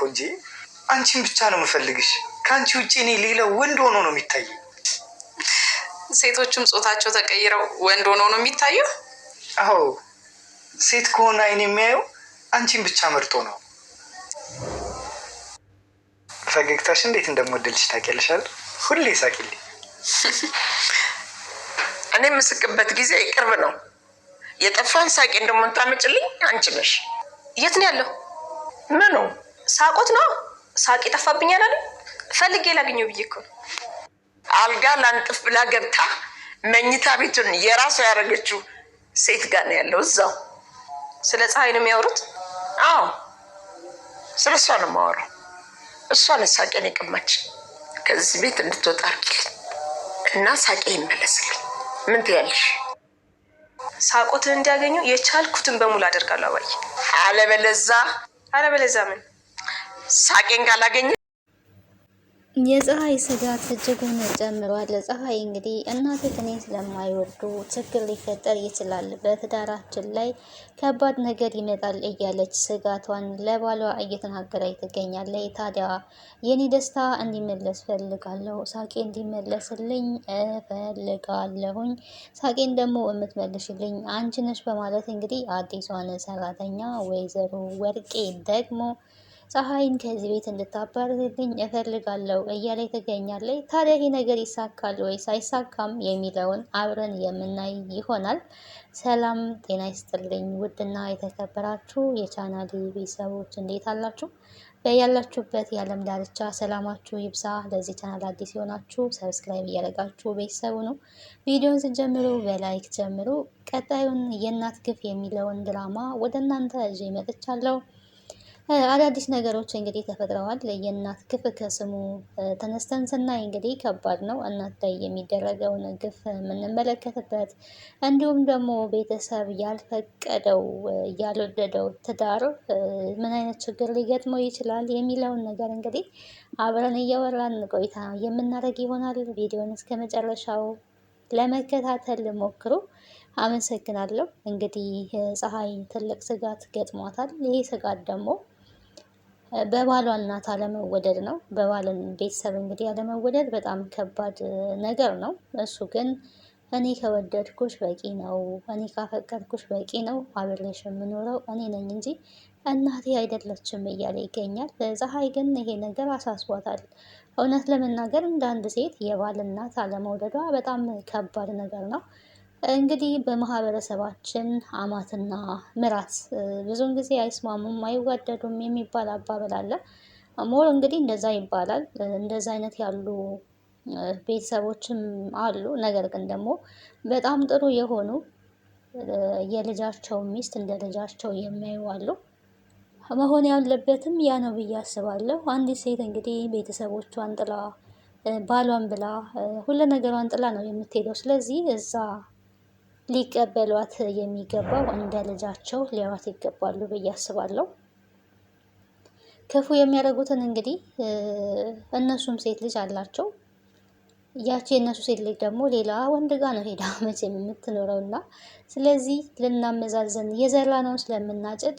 እንጂ አንቺን ብቻ ነው የምፈልግሽ። ከአንቺ ውጭ እኔ ሌላው ወንድ ሆኖ ነው የሚታየው። ሴቶችም ጾታቸው ተቀይረው ወንድ ሆኖ ነው የሚታዩ? አዎ፣ ሴት ከሆነ አይን የሚያየው አንቺን ብቻ መርጦ ነው። ፈገግታሽ እንዴት እንደምወደልሽ ታውቂያለሽ አይደል? ሁሌ ሳቂልኝ። እኔ የምስቅበት ጊዜ ቅርብ ነው። የጠፋን ሳቄ እንደምታመጭልኝ አንቺ ነሽ። የት ነው ያለው? ምኑ? ሳቆት ነው። ሳቅ ጠፋብኛል አይደል? ፈልጌ ላገኘው ብዬ እኮ ነው። አልጋ ላንጥፍ ብላ ገብታ መኝታ ቤቱን የራሷ ያደረገችው ሴት ጋር ነው ያለው። እዛው። ስለ ፀሐይ ነው የሚያወሩት? አዎ፣ ስለ እሷ ነው የማወራው። እሷን ሳቄን የቀማች ከዚህ ቤት እንድትወጣ አድርጊልኝ እና ሳቄ ይመለስልኝ። ምን ትያለሽ? ሳቆትን እንዲያገኙ የቻልኩትን በሙሉ አደርጋለሁ አባዬ። አለበለዛ ምን? ሳቄን ካላገኘ የፀሐይ ስጋት እጅጉን ጨምሯል። ፀሐይ እንግዲህ እናቴ እኔ ስለማይወዱ ችግር ሊፈጠር ይችላል፣ በትዳራችን ላይ ከባድ ነገር ይመጣል እያለች ስጋቷን ለባሏ እየተናገረች ትገኛለች። ታዲያ የኔ ደስታ እንዲመለስ ፈልጋለሁ፣ ሳቄ እንዲመለስልኝ እፈልጋለሁኝ፣ ሳቄን ደግሞ የምትመልሽልኝ አንቺ ነሽ በማለት እንግዲህ አዲሷን ሰራተኛ ወይዘሮ ወርቄ ደግሞ ፀሐይን ከዚህ ቤት እንድታባርርልኝ እፈልጋለሁ እያለች ትገኛለች። ታዲያ ይህ ነገር ይሳካል ወይስ አይሳካም የሚለውን አብረን የምናይ ይሆናል። ሰላም ጤና ይስጥልኝ ውድና የተከበራችሁ የቻናሌ ቤተሰቦች እንዴት አላችሁ? በያላችሁበት የዓለም ዳርቻ ሰላማችሁ ይብዛ። ለዚህ ቻናል አዲስ የሆናችሁ ሰብስክራይብ እያደረጋችሁ ቤተሰቡ ነው። ቪዲዮን ስጀምሩ በላይክ ጀምሩ። ቀጣዩን የእናት ግፍ የሚለውን ድራማ ወደ እናንተ ይዤ መጥቻለሁ። አዳዲስ ነገሮች እንግዲህ ተፈጥረዋል። የእናት ግፍ ከስሙ ተነስተን ስናይ እንግዲህ ከባድ ነው። እናት ላይ የሚደረገውን ግፍ የምንመለከትበት እንዲሁም ደግሞ ቤተሰብ ያልፈቀደው ያልወደደው ትዳር ምን አይነት ችግር ሊገጥመው ይችላል የሚለውን ነገር እንግዲህ አብረን እያወራን ቆይታ የምናደርግ ይሆናል። ቪዲዮን እስከ መጨረሻው ለመከታተል ሞክሩ። አመሰግናለሁ። እንግዲህ ፀሐይ ትልቅ ስጋት ገጥሟታል። ይህ ስጋት ደግሞ በባሏ እናት አለመወደድ ነው። በባልን ቤተሰብ እንግዲህ አለመወደድ በጣም ከባድ ነገር ነው። እሱ ግን እኔ ከወደድኩሽ በቂ ነው፣ እኔ ካፈቀድኩሽ በቂ ነው፣ አብሬሽ የምኖረው እኔ ነኝ እንጂ እናቴ አይደለችም እያለ ይገኛል። ፀሐይ ግን ይሄ ነገር አሳስቧታል። እውነት ለመናገር እንደ አንድ ሴት የባል እናት አለመውደዷ በጣም ከባድ ነገር ነው። እንግዲህ በማህበረሰባችን አማትና ምራት ብዙውን ጊዜ አይስማሙም፣ አይዋደዱም የሚባል አባባል አለ። ሞር እንግዲህ እንደዛ ይባላል። እንደዛ አይነት ያሉ ቤተሰቦችም አሉ። ነገር ግን ደግሞ በጣም ጥሩ የሆኑ የልጃቸው ሚስት እንደ ልጃቸው የሚያዩ አሉ። መሆን ያለበትም ያ ነው ብዬ አስባለሁ። አንዲት ሴት እንግዲህ ቤተሰቦቿን ጥላ ባሏን ብላ ሁሉ ነገሯን ጥላ ነው የምትሄደው። ስለዚህ እዛ ሊቀበሏት የሚገባው እንደ ልጃቸው ሊያዋት ይገባሉ ብዬ አስባለሁ። ክፉ የሚያደርጉትን እንግዲህ እነሱም ሴት ልጅ አላቸው። ያቺ የእነሱ ሴት ልጅ ደግሞ ሌላ ወንድ ጋር ነው ሄዳ መቼም የምትኖረው እና ስለዚህ ልናመዛዘን የዘራነውን ስለምናጭድ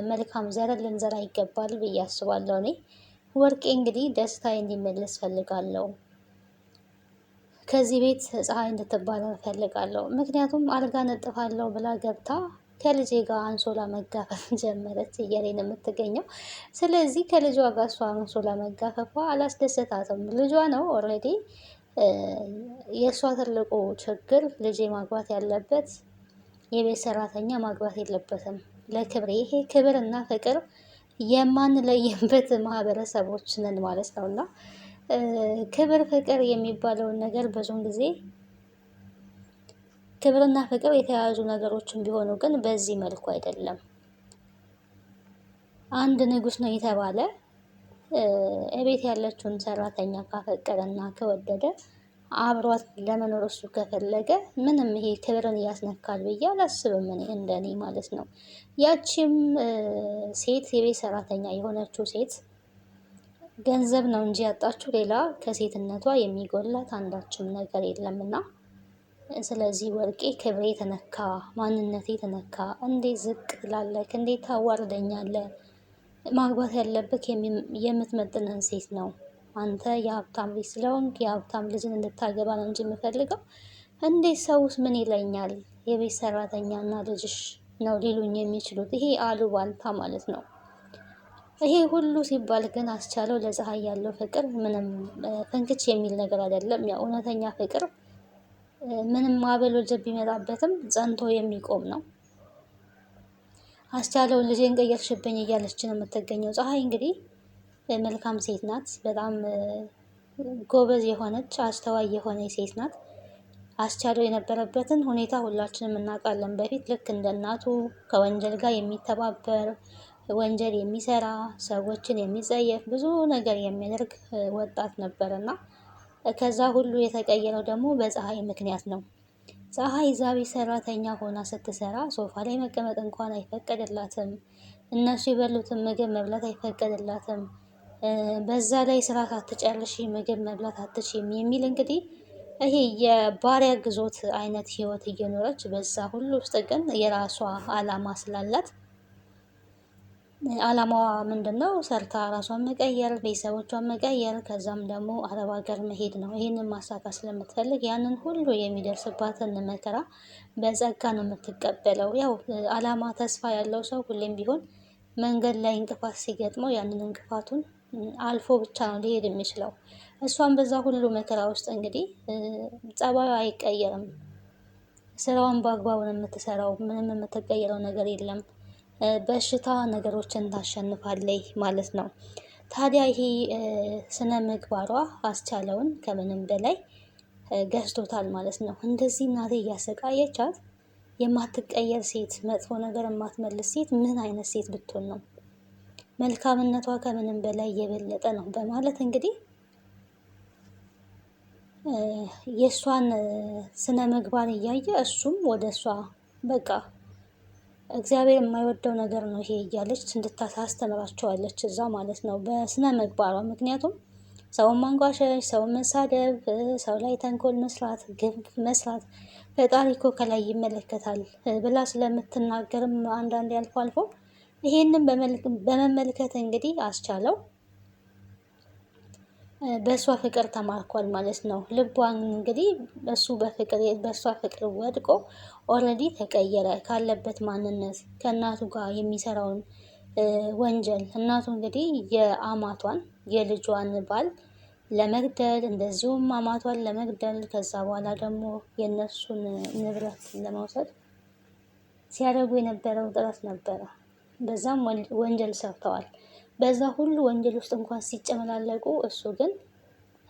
መልካም ዘርን ልንዘራ ይገባል ብዬ አስባለሁ። እኔ ወርቄ እንግዲህ ደስታዬ እንዲመለስ ፈልጋለሁ፣ ከዚህ ቤት ፀሐይ እንድትባረር እፈልጋለሁ። ምክንያቱም አልጋ ነጥፋለሁ ብላ ገብታ ከልጄ ጋር አንሶላ መጋፈፍ ጀመረች እያለ ነው የምትገኘው። ስለዚህ ከልጇ ጋር እሷ አንሶላ መጋፈፏ አላስደሰታትም። ልጇ ነው ኦልሬዲ። የእሷ ትልቁ ችግር ልጄ ማግባት ያለበት የቤት ሰራተኛ ማግባት የለበትም። ለክብሬ ይሄ ክብር እና ፍቅር የማንለይበት ማህበረሰቦች ነን ማለት ነው እና ክብር ፍቅር የሚባለውን ነገር ብዙውን ጊዜ ክብርና ፍቅር የተያያዙ ነገሮችን ቢሆኑ ግን በዚህ መልኩ አይደለም። አንድ ንጉስ ነው የተባለ እቤት ያለችውን ሰራተኛ ካፈቀረና ከወደደ አብሯት ለመኖር እሱ ከፈለገ ምንም ይሄ ክብርን ያስነካል ብዬ አላስብም፣ እኔ እንደኔ ማለት ነው። ያቺም ሴት የቤት ሰራተኛ የሆነችው ሴት ገንዘብ ነው እንጂ ያጣችው ሌላ ከሴትነቷ የሚጎላት አንዳችም ነገር የለምና ስለዚህ ወርቄ ክብሬ ተነካ፣ ማንነቴ ተነካ፣ እንዴት ዝቅ ትላለህ? እንዴት ታዋርደኛለህ? ማግባት ያለብህ የምትመጥንህን ሴት ነው። አንተ የሀብታም ልጅ ስለሆንክ የሀብታም ልጅን እንድታገባ ነው እንጂ የምፈልገው እንዴት ሰውስ ምን ይለኛል የቤት ሰራተኛና ልጅሽ ነው ሊሉኝ የሚችሉት? ይሄ አሉባልታ ማለት ነው። ይሄ ሁሉ ሲባል ግን አስቻለው ለፀሐይ ያለው ፍቅር ምንም ፍንክች የሚል ነገር አይደለም። ያው እውነተኛ ፍቅር ምንም ማዕበል ወጀብ ቢመጣበትም ጸንቶ የሚቆም ነው። አስቻለው ልጄን ቀየርሽብኝ እያለች ነው የምትገኘው። ፀሐይ እንግዲህ መልካም ሴት ናት። በጣም ጎበዝ የሆነች አስተዋይ የሆነች ሴት ናት። አስቻለው የነበረበትን ሁኔታ ሁላችንም እናውቃለን። በፊት ልክ እንደ እናቱ ከወንጀል ጋር የሚተባበር ወንጀል የሚሰራ ሰዎችን የሚጸየፍ ብዙ ነገር የሚያደርግ ወጣት ነበር እና ከዛ ሁሉ የተቀየረው ደግሞ በፀሐይ ምክንያት ነው። ፀሐይ እዛ ቤት ሰራተኛ ሆና ስትሰራ ሶፋ ላይ መቀመጥ እንኳን አይፈቀድላትም። እነሱ የበሉትን ምግብ መብላት አይፈቀድላትም። በዛ ላይ ስራ ሳትጨርሺ ምግብ መብላት አትችይም የሚል እንግዲህ ይሄ የባሪያ ግዞት አይነት ህይወት እየኖረች በዛ ሁሉ ውስጥ ግን የራሷ አላማ ስላላት አላማዋ ምንድነው? ሰርታ ራሷን መቀየር፣ ቤተሰቦቿን መቀየር፣ ከዛም ደግሞ አረብ ሀገር መሄድ ነው። ይህንን ማሳካት ስለምትፈልግ ያንን ሁሉ የሚደርስባትን መከራ በጸጋ ነው የምትቀበለው። ያው አላማ ተስፋ ያለው ሰው ሁሌም ቢሆን መንገድ ላይ እንቅፋት ሲገጥመው ያንን እንቅፋቱን አልፎ ብቻ ነው ሊሄድ የሚችለው። እሷን በዛ ሁሉ መከራ ውስጥ እንግዲህ ጸባዩ አይቀየርም። ስራዋን በአግባቡ ነው የምትሰራው። ምንም የምትቀየረው ነገር የለም። በሽታ ነገሮችን ታሸንፋለች ማለት ነው። ታዲያ ይሄ ስነ ምግባሯ አስቻለውን ከምንም በላይ ገዝቶታል ማለት ነው። እንደዚህ እናቴ እያሰቃየቻት የማትቀየር ሴት፣ መጥፎ ነገር የማትመልስ ሴት ምን አይነት ሴት ብትሆን ነው? መልካምነቷ ከምንም በላይ የበለጠ ነው በማለት እንግዲህ የእሷን ስነ ምግባር እያየ እሱም ወደ እሷ በቃ እግዚአብሔር የማይወደው ነገር ነው ይሄ እያለች እንድታስተምራቸዋለች እዛ ማለት ነው በስነ ምግባሯ። ምክንያቱም ሰውን ማንቋሸሽ፣ ሰውን መሳደብ፣ ሰው ላይ ተንኮል መስራት፣ ግፍ መስራት ፈጣሪ እኮ ከላይ ይመለከታል ብላ ስለምትናገርም አንዳንዴ አልፎ አልፎ ይሄንን በመመልከት እንግዲህ አስቻለው በእሷ ፍቅር ተማርኳል ማለት ነው። ልቧን እንግዲህ በእሷ ፍቅር ወድቆ ኦልሬዲ ተቀየረ ካለበት ማንነት ከእናቱ ጋር የሚሰራውን ወንጀል እናቱ እንግዲህ የአማቷን የልጇን ባል ለመግደል እንደዚሁም አማቷን ለመግደል ከዛ በኋላ ደግሞ የእነሱን ንብረት ለመውሰድ ሲያደርጉ የነበረው ጥረት ነበረ። በዛም ወንጀል ሰርተዋል። በዛ ሁሉ ወንጀል ውስጥ እንኳን ሲጨመላለቁ እሱ ግን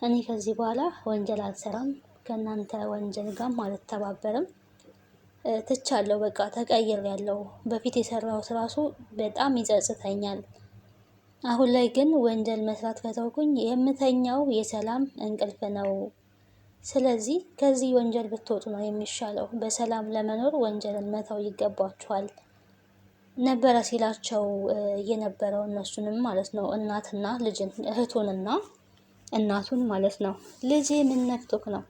እኔ ከዚህ በኋላ ወንጀል አልሰራም፣ ከእናንተ ወንጀል ጋርም አልተባበርም፣ ትቻለሁ፣ በቃ ተቀይሬያለሁ። በፊት የሰራሁት ራሱ በጣም ይጸጽተኛል። አሁን ላይ ግን ወንጀል መስራት ከተውኩኝ የምተኛው የሰላም እንቅልፍ ነው። ስለዚህ ከዚህ ወንጀል ብትወጡ ነው የሚሻለው። በሰላም ለመኖር ወንጀልን መተው ይገባችኋል ነበረ ሲላቸው የነበረው እነሱንም ማለት ነው። እናትና ልጅን እህቱንና እናቱን ማለት ነው። ልጄ ምን ነክቶክ ነው?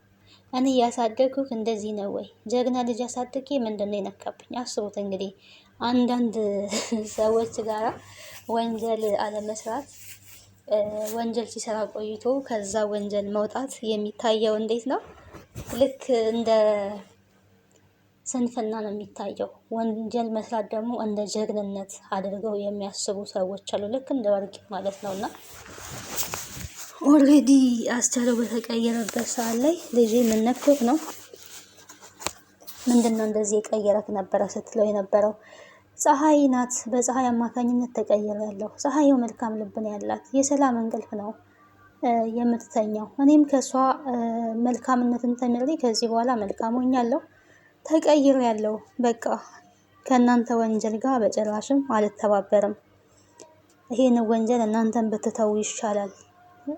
እኔ ያሳደግኩክ እንደዚህ ነው ወይ? ጀግና ልጅ አሳድጌ ምንድን ነው የነካብኝ? አስቡት እንግዲህ አንዳንድ ሰዎች ጋራ ወንጀል አለመስራት ወንጀል ሲሰራ ቆይቶ ከዛ ወንጀል መውጣት የሚታየው እንዴት ነው? ልክ እንደ ስንፍና ነው የሚታየው። ወንጀል መስራት ደግሞ እንደ ጀግንነት አድርገው የሚያስቡ ሰዎች አሉ። ልክ እንደ ወርቅ ማለት ነው። እና ኦልሬዲ አስቻለው በተቀየረበት ሰዓት ላይ ልጄ ምን ነክቶክ ነው? ምንድን ነው እንደዚህ የቀየረክ ነበረ ስትለው የነበረው ፀሐይ ናት። በፀሐይ አማካኝነት ተቀይሬያለሁ። ፀሐይው መልካም ልብ ነው ያላት። የሰላም እንቅልፍ ነው የምትተኛው። እኔም ከእሷ መልካምነትን ተምሬ ከዚህ በኋላ መልካም ሆኛለሁ፣ ተቀይሬያለሁ። በቃ ከእናንተ ወንጀል ጋር በጭራሽም አልተባበርም። ይሄን ወንጀል እናንተን ብትተው ይሻላል።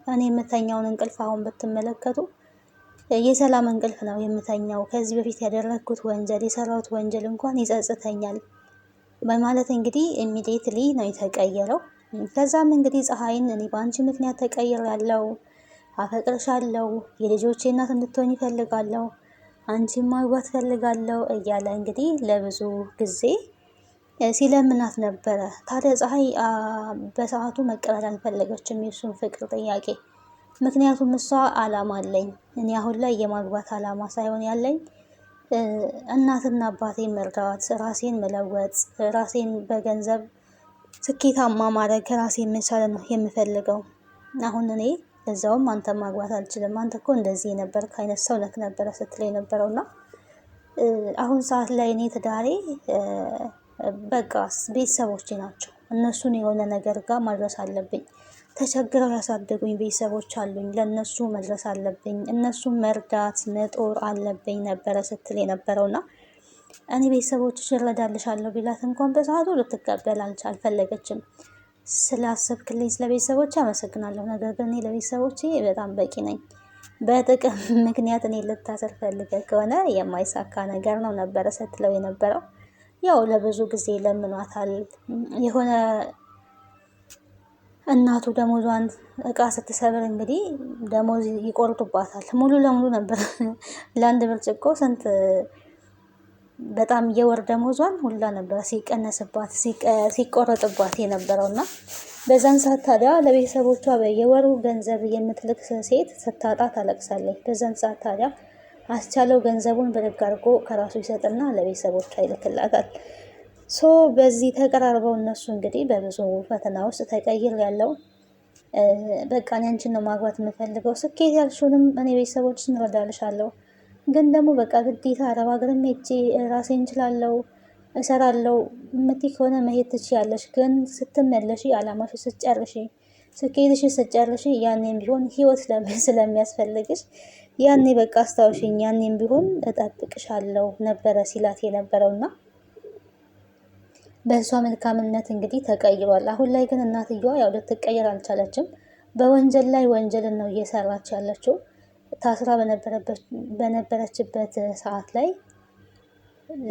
እኔ የምተኛውን እንቅልፍ አሁን ብትመለከቱ የሰላም እንቅልፍ ነው የምተኛው። ከዚህ በፊት ያደረግኩት ወንጀል የሰራሁት ወንጀል እንኳን ይጸጽተኛል በማለት እንግዲህ ኢሚዲየትሊ ነው የተቀየረው። ከዛም እንግዲህ ፀሐይን እኔ በአንቺ ምክንያት ተቀይሬያለሁ፣ አፈቅርሻለሁ፣ የልጆቼ እናት እንድትሆኝ ይፈልጋለሁ፣ አንቺን ማግባት ፈልጋለሁ እያለ እንግዲህ ለብዙ ጊዜ ሲለምናት ነበረ። ታዲያ ፀሐይ በሰዓቱ መቀበል አልፈለገችም የእሱን ፍቅር ጥያቄ። ምክንያቱም እሷ አላማ አለኝ እኔ አሁን ላይ የማግባት አላማ ሳይሆን ያለኝ እናትና አባቴን መርዳት፣ ራሴን መለወጥ፣ ራሴን በገንዘብ ስኬታማ ማድረግ፣ ራሴን መቻል ነው የምፈልገው። አሁን እኔ ለዛውም አንተ ማግባት አልችልም፣ አንተ እኮ እንደዚህ የነበርክ አይነት ሰው ነክ ነበረ ስትለኝ ነበረውና አሁን ሰዓት ላይ እኔ ትዳሬ በቃ ቤተሰቦቼ ናቸው። እነሱን የሆነ ነገር ጋር ማድረስ አለብኝ። ተቸግረው ያሳደጉኝ ቤተሰቦች አሉኝ፣ ለነሱ መድረስ አለብኝ። እነሱን መርዳት መጦር አለብኝ ነበረ ስትል የነበረውና እኔ ቤተሰቦችሽ እረዳልሻለሁ ቢላት እንኳን በሰዓቱ ልትቀበል አልፈለገችም። ስላሰብክልኝ ስለ ቤተሰቦቼ አመሰግናለሁ፣ ነገር ግን እኔ ለቤተሰቦቼ በጣም በቂ ነኝ። በጥቅም ምክንያት እኔ ልታስር ፈልገህ ከሆነ የማይሳካ ነገር ነው ነበረ ስትለው የነበረው። ያው ለብዙ ጊዜ ለምኗታል። የሆነ እናቱ ደሞዟን እቃ ስትሰብር እንግዲህ ደሞዝ ይቆርጡባታል። ሙሉ ለሙሉ ነበር ለአንድ ብርጭቆ ስንት በጣም የወር ደሞዟን ሁላ ነበር ሲቀነስባት ሲቆረጥባት የነበረውና በዛን ሰዓት ታዲያ ለቤተሰቦቿ በየወሩ ገንዘብ የምትልክ ሴት ስታጣ ታለቅሳለች። በዛን ሰዓት ታዲያ አስቻለው ገንዘቡን በደግ አድርጎ ከራሱ ይሰጥና ለቤተሰቦቿ ይልክላታል። በዚህ ተቀራርበው እነሱ እንግዲህ በብዙ ፈተና ውስጥ ተቀይር ያለው በቃ እኔ አንቺን ነው ማግባት የምፈልገው፣ ስኬት ያልሽውንም እኔ ቤተሰቦችን እረዳልሻለሁ፣ ግን ደግሞ በቃ ግዴታ አረብ ሀገርም ሄጄ ራሴን እንችላለው እሰራለው የምትይ ከሆነ መሄድ ትችያለሽ፣ ግን ስትመለሺ አላማሽ ስትጨርሺ ስኬትሽ ስትጨርሺ ያኔም ቢሆን ህይወት ስለሚያስፈልግሽ ያኔ በቃ አስታውሽኝ፣ ያኔም ቢሆን እጠብቅሻለሁ ነበረ ሲላት የነበረውና በእሷ መልካምነት እንግዲህ ተቀይሯል። አሁን ላይ ግን እናትየዋ ያው ልትቀየር አልቻለችም። በወንጀል ላይ ወንጀልን ነው እየሰራች ያለችው። ታስራ በነበረችበት ሰዓት ላይ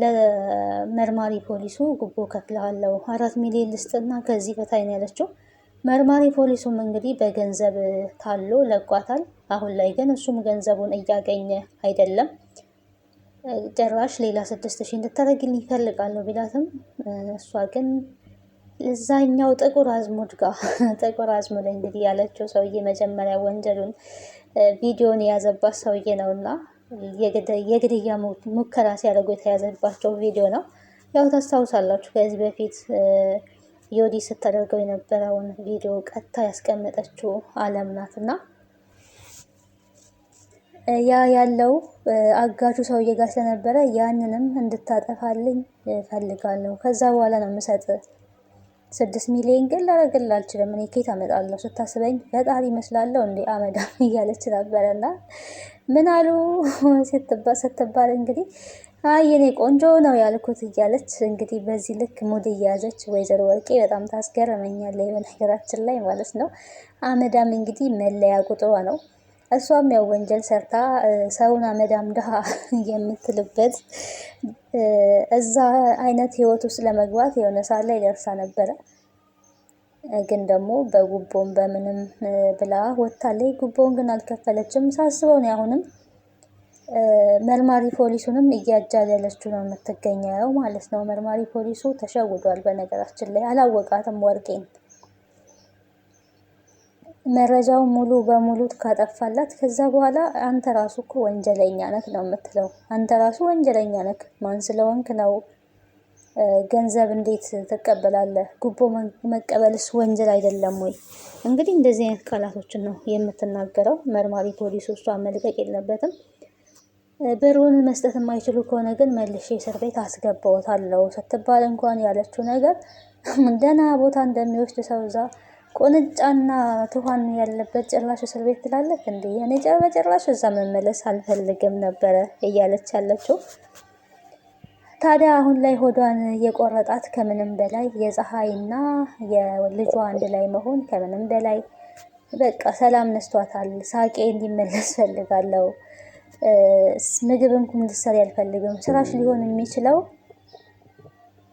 ለመርማሪ ፖሊሱ ጉቦ ከፍላለሁ 4 ሚሊዮን ልስጥና ከዚህ በታይ ነው ያለችው። መርማሪ ፖሊሱም እንግዲህ በገንዘብ ታሎ ለቋታል። አሁን ላይ ግን እሱም ገንዘቡን እያገኘ አይደለም። ጭራሽ ሌላ 6,000 እንድታደርግልኝ ይፈልጋለሁ ቢላትም እሷ ግን እዛኛው ጥቁር አዝሙድ ጋር ጥቁር አዝሙድ እንግዲህ ያለችው ሰውዬ መጀመሪያ ወንጀሉን ቪዲዮን የያዘባት ሰውዬ ነውና የግድያ ሙከራ ሲያደርጉ የተያዘባቸው ቪዲዮ ነው። ያው ታስታውሳላችሁ ከዚህ በፊት ዮዲ ስታደርገው የነበረውን ቪዲዮ ቀጥታ ያስቀመጠችው አለም ናትና ያ ያለው አጋቹ ሰውዬ ጋር ስለነበረ ያንንም እንድታጠፋልኝ ፈልጋለሁ። ከዛ በኋላ ነው የምሰጥ 6 ሚሊዮን ግን ላደርግልህ አልችልም። እኔ ከየት አመጣለሁ? ስታስበኝ ፈጣሪ ይመስላለሁ እንዴ አመዳም እያለች ነበረና ምን አሉ ስትባል እንግዲህ አይ የኔ ቆንጆ ነው ያልኩት እያለች እንግዲህ በዚህ ልክ ሙድ እያያዘች ወይዘሮ ወርቄ በጣም ታስገርመኛለች በነገራችን ላይ ማለት ነው። አመዳም እንግዲህ መለያ ቁጥሯ ነው። እሷም ያው ወንጀል ሰርታ ሰውን አመዳም ድሃ የምትልበት እዛ አይነት ህይወት ውስጥ ለመግባት የሆነ ሰዓት ላይ ደርሳ ነበረ። ግን ደግሞ በጉቦም በምንም ብላ ወታለይ። ጉቦውን ግን አልከፈለችም። ሳስበው ነው አሁንም መርማሪ ፖሊሱንም እያጃለለችው ነው የምትገኘው ማለት ነው። መርማሪ ፖሊሱ ተሸውዷል። በነገራችን ላይ አላወቃትም ወርቄን። መረጃው ሙሉ በሙሉ ካጠፋላት ከዛ በኋላ አንተ ራሱ እኮ ወንጀለኛ ነህ ነው የምትለው። አንተ ራሱ ወንጀለኛ ነህ፣ ማን ስለሆንክ ነው ገንዘብ እንዴት ትቀበላለህ? ጉቦ መቀበልስ ወንጀል አይደለም ወይ? እንግዲህ እንደዚህ አይነት ቃላቶችን ነው የምትናገረው መርማሪ ፖሊሱ። እሷ መልቀቅ የለበትም። ብሩን መስጠት የማይችሉ ከሆነ ግን መልሼ እስር ቤት አስገባዎታለሁ ስትባል እንኳን ያለችው ነገር ደህና ቦታ እንደሚወስድ ሰው እዛ ቁንጫና ትኋን ያለበት ጭራሽ እስር ቤት ትላለህ እንዴ? እኔ በጭራሽ እዛ መመለስ አልፈልግም ነበረ እያለች ያለችው። ታዲያ አሁን ላይ ሆዷን የቆረጣት ከምንም በላይ የፀሐይና የልጇ አንድ ላይ መሆን ከምንም በላይ በቃ ሰላም ነስቷታል። ሳቄ እንዲመለስ ፈልጋለሁ። ምግብ እንኳን እንድትሰሪ አልፈልግም። ስራሽ ሊሆን የሚችለው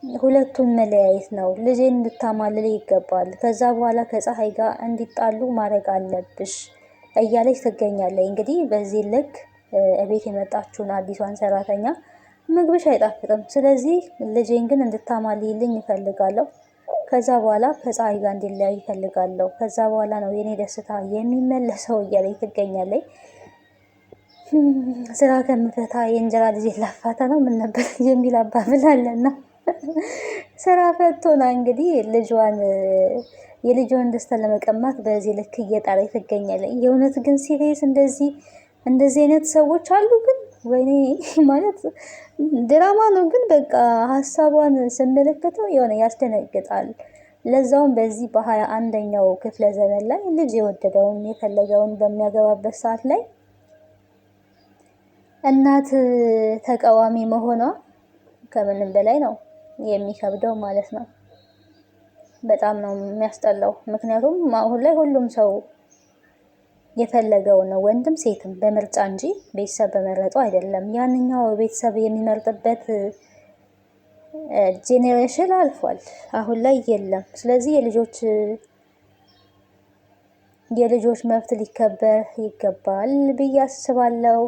ሁለቱን መለያየት ነው። ልጄን እንድታማልል ይገባል። ከዛ በኋላ ከፀሐይ ጋር እንዲጣሉ ማድረግ አለብሽ እያለች ትገኛለች። እንግዲህ በዚህ ልክ እቤት የመጣችውን አዲሷን ሰራተኛ ምግብሽ አይጣፍጥም። ስለዚህ ልጄን ግን እንድታማልይልኝ ይፈልጋለሁ። ከዛ በኋላ ከፀሐይ ጋር እንዲለያይ ይፈልጋለሁ። ከዛ በኋላ ነው የኔ ደስታ የሚመለሰው እያለኝ ትገኛለች። ስራ ከምፈታ የእንጀራ ልጅ ላፋታ ነው ምን ነበር የሚል አባባል አለና ስራ ፈቶና እንግዲህ የልጇን ደስታ ለመቀማት በዚህ ልክ እየጣረች ትገኛለች። የእውነት ግን ሲሪየስ እንደዚህ አይነት ሰዎች አሉ። ግን ወይኔ ማለት ድራማ ነው፣ ግን በቃ ሀሳቧን ስመለከተው የሆነ ያስደነግጣል። ለዛውም በዚህ በ21ኛው ክፍለ ዘመን ላይ ልጅ የወደደውን የፈለገውን በሚያገባበት ሰዓት ላይ እናት ተቃዋሚ መሆኗ ከምንም በላይ ነው የሚከብደው ማለት ነው። በጣም ነው የሚያስጠላው። ምክንያቱም አሁን ላይ ሁሉም ሰው የፈለገው ነው፣ ወንድም ሴትም በምርጫ እንጂ ቤተሰብ በመረጠው አይደለም። ያንኛው ቤተሰብ የሚመርጥበት ጄኔሬሽን አልፏል፣ አሁን ላይ የለም። ስለዚህ የልጆች መብት ሊከበር ይገባል ብዬ አስባለሁ።